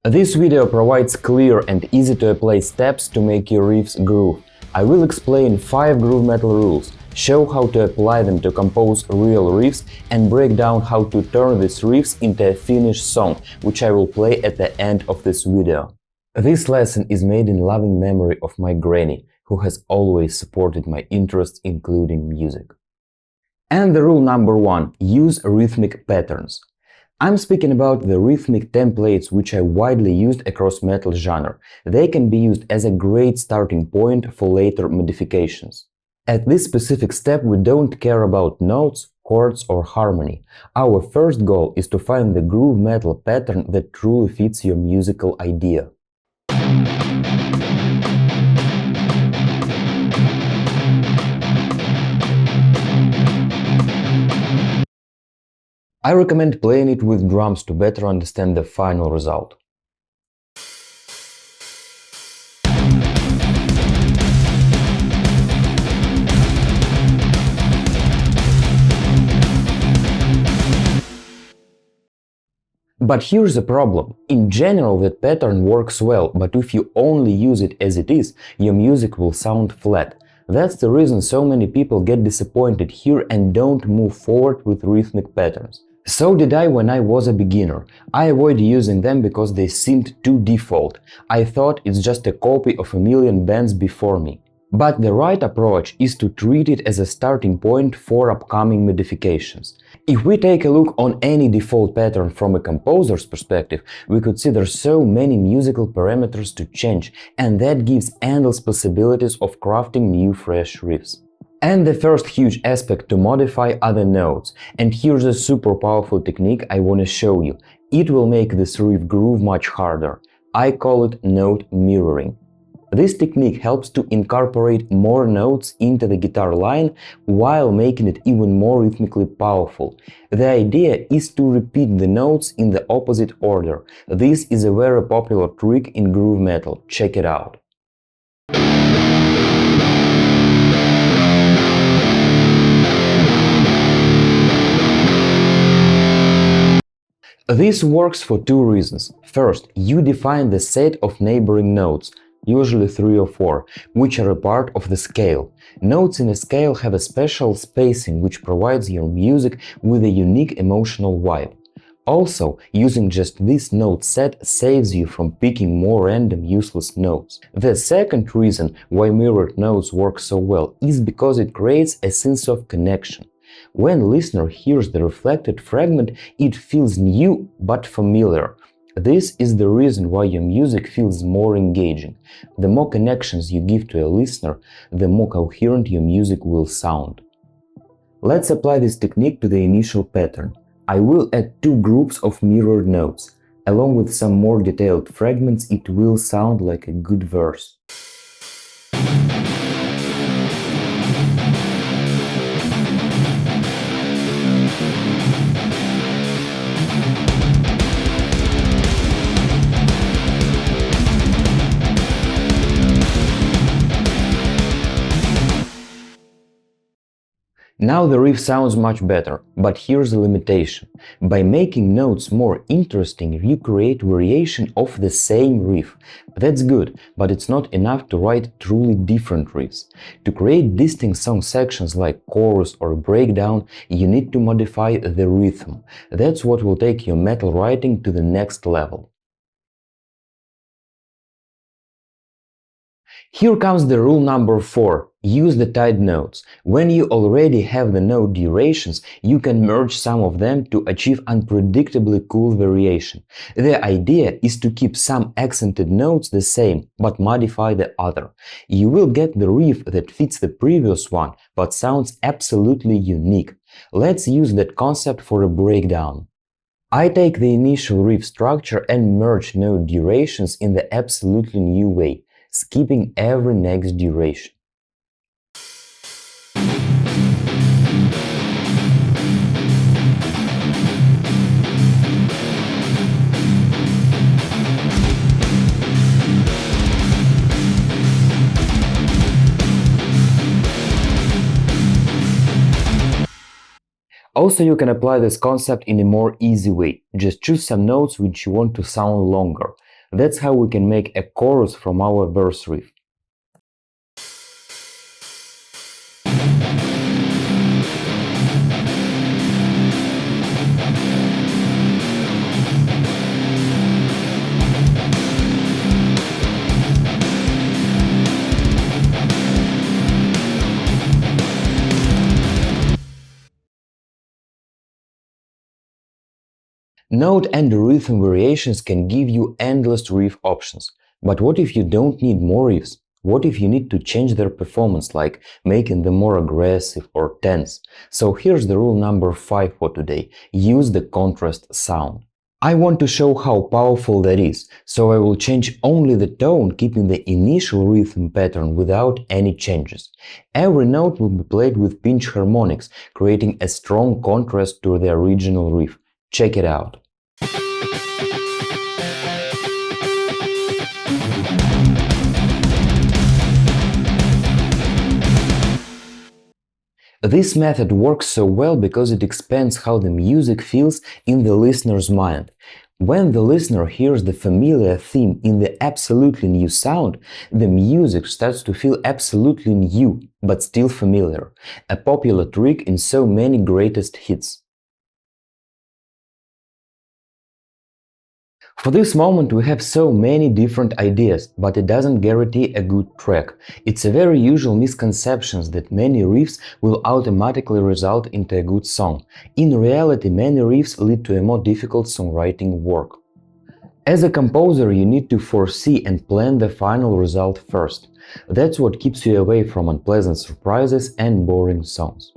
This video provides clear and easy to apply steps to make your riffs groove. I will explain 5 groove metal rules, show how to apply them to compose real riffs, and break down how to turn these riffs into a finished song, which I will play at the end of this video. This lesson is made in loving memory of my granny, who has always supported my interests, including music. And the rule number 1: use rhythmic patterns. I'm speaking about the rhythmic templates which are widely used across metal genre. They can be used as a great starting point for later modifications. At this specific step we don't care about notes, chords or harmony. Our first goal is to find the groove metal pattern that truly fits your musical idea. I recommend playing it with drums to better understand the final result. But here's the problem. In general, that pattern works well, but if you only use it as it is, your music will sound flat. That's the reason so many people get disappointed here and don't move forward with rhythmic patterns. So did I when I was a beginner. I avoided using them because they seemed too default. I thought it's just a copy of a million bands before me. But the right approach is to treat it as a starting point for upcoming modifications. If we take a look on any default pattern from a composer's perspective, we could see there's so many musical parameters to change, and that gives endless possibilities of crafting new fresh riffs. And the first huge aspect to modify are the notes. And here's a super powerful technique I want to show you. It will make this riff groove much harder. I call it note mirroring. This technique helps to incorporate more notes into the guitar line while making it even more rhythmically powerful. The idea is to repeat the notes in the opposite order. This is a very popular trick in groove metal. Check it out. This works for two reasons. First, you define the set of neighboring notes, usually 3 or 4, which are a part of the scale. Notes in a scale have a special spacing which provides your music with a unique emotional vibe. Also, using just this note set saves you from picking more random useless notes. The second reason why mirrored notes work so well is because it creates a sense of connection. When listener hears the reflected fragment, it feels new but familiar. This is the reason why your music feels more engaging. The more connections you give to a listener, the more coherent your music will sound. Let's apply this technique to the initial pattern. I will add 2 groups of mirrored notes. Along with some more detailed fragments, it will sound like a good verse. Now the riff sounds much better, but here's the limitation. By making notes more interesting, you create variation of the same riff. That's good, but it's not enough to write truly different riffs. To create distinct song sections like chorus or breakdown, you need to modify the rhythm. That's what will take your metal writing to the next level. Here comes the rule number 4. Use the tied notes. When you already have the note durations, you can merge some of them to achieve unpredictably cool variation. The idea is to keep some accented notes the same, but modify the other. You will get the riff that fits the previous one, but sounds absolutely unique. Let's use that concept for a breakdown. I take the initial riff structure and merge note durations in the absolutely new way, skipping every next duration. Also, you can apply this concept in a more easy way. Just choose some notes which you want to sound longer. That's how we can make a chorus from our verse riff. Note and rhythm variations can give you endless riff options. But what if you don't need more riffs? What if you need to change their performance, like making them more aggressive or tense? So here's the rule number 5 for today. Use the contrast sound. I want to show how powerful that is, so I will change only the tone, keeping the initial rhythm pattern without any changes. Every note will be played with pinch harmonics, creating a strong contrast to the original riff. Check it out. This method works so well because it expands how the music feels in the listener's mind. When the listener hears the familiar theme in the absolutely new sound, the music starts to feel absolutely new, but still familiar. A popular trick in so many greatest hits. For this moment we have so many different ideas, but it doesn't guarantee a good track. It's a very usual misconception that many riffs will automatically result into a good song. In reality, many riffs lead to a more difficult songwriting work. As a composer, you need to foresee and plan the final result first. That's what keeps you away from unpleasant surprises and boring songs.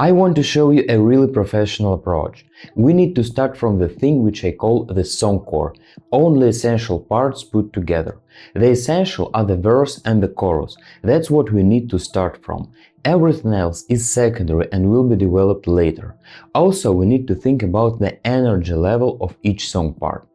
I want to show you a really professional approach. We need to start from the thing which I call the song core, only essential parts put together. The essential are the verse and the chorus. That's what we need to start from. Everything else is secondary and will be developed later. Also, we need to think about the energy level of each song part.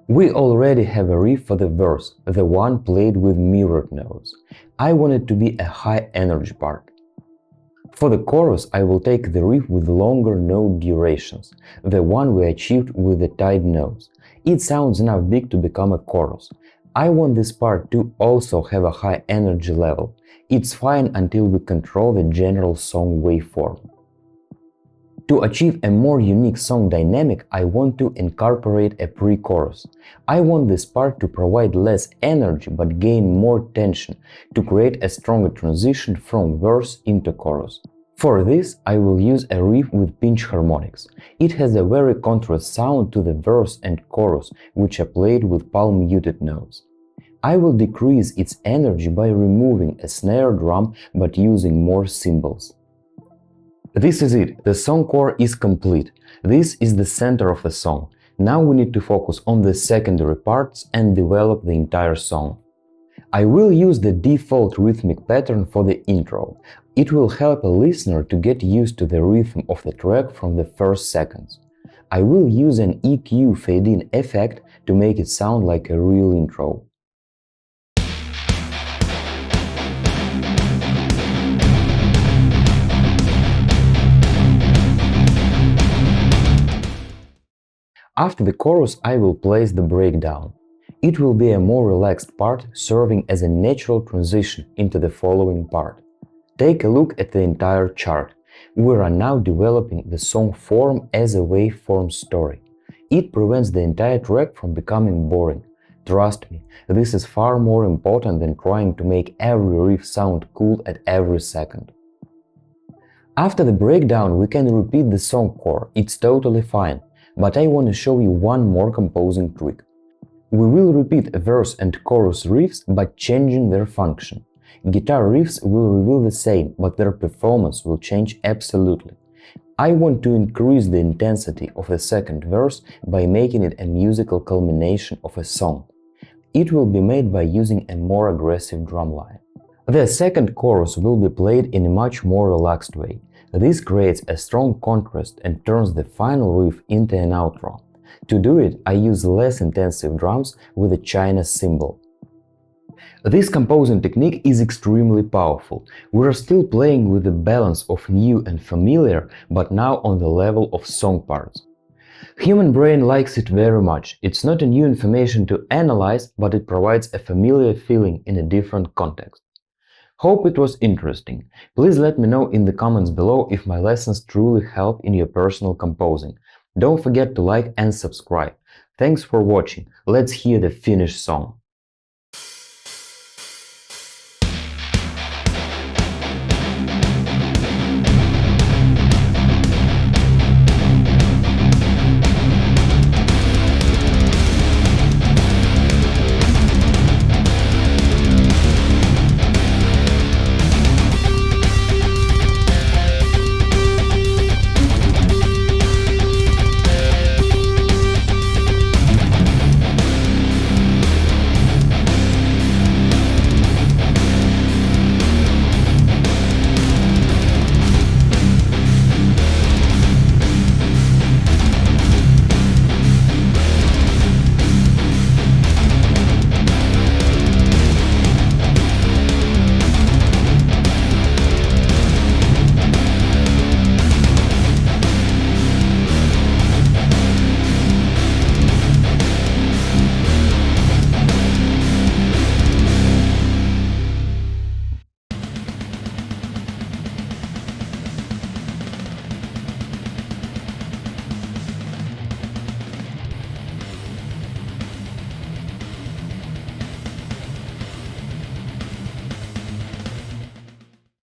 We already have a riff for the verse, the one played with mirrored notes. I want it to be a high energy part. For the chorus, I will take the riff with longer note durations, the one we achieved with the tied notes. It sounds enough big to become a chorus. I want this part to also have a high energy level. It's fine until we control the general song waveform. To achieve a more unique song dynamic, I want to incorporate a pre-chorus. I want this part to provide less energy but gain more tension, to create a stronger transition from verse into chorus. For this, I will use a riff with pinch harmonics. It has a very contrast sound to the verse and chorus, which are played with palm muted notes. I will decrease its energy by removing a snare drum but using more cymbals. This is it, the song core is complete. This is the center of the song. Now we need to focus on the secondary parts and develop the entire song. I will use the default rhythmic pattern for the intro. It will help a listener to get used to the rhythm of the track from the first seconds. I will use an EQ fade-in effect to make it sound like a real intro. After the chorus, I will place the breakdown. It will be a more relaxed part, serving as a natural transition into the following part. Take a look at the entire chart. We are now developing the song form as a waveform story. It prevents the entire track from becoming boring. Trust me, this is far more important than trying to make every riff sound cool at every second. After the breakdown, we can repeat the song core, it's totally fine. But I want to show you one more composing trick. We will repeat verse and chorus riffs but changing their function. Guitar riffs will reveal the same, but their performance will change absolutely. I want to increase the intensity of the second verse by making it a musical culmination of a song. It will be made by using a more aggressive drum line. The second chorus will be played in a much more relaxed way. This creates a strong contrast and turns the final riff into an outro. To do it, I use less intensive drums with a China cymbal. This composing technique is extremely powerful. We are still playing with the balance of new and familiar, but now on the level of song parts. Human brain likes it very much. It's not a new information to analyze, but it provides a familiar feeling in a different context. Hope it was interesting. Please let me know in the comments below if my lessons truly help in your personal composing. Don't forget to like and subscribe. Thanks for watching. Let's hear the finished song.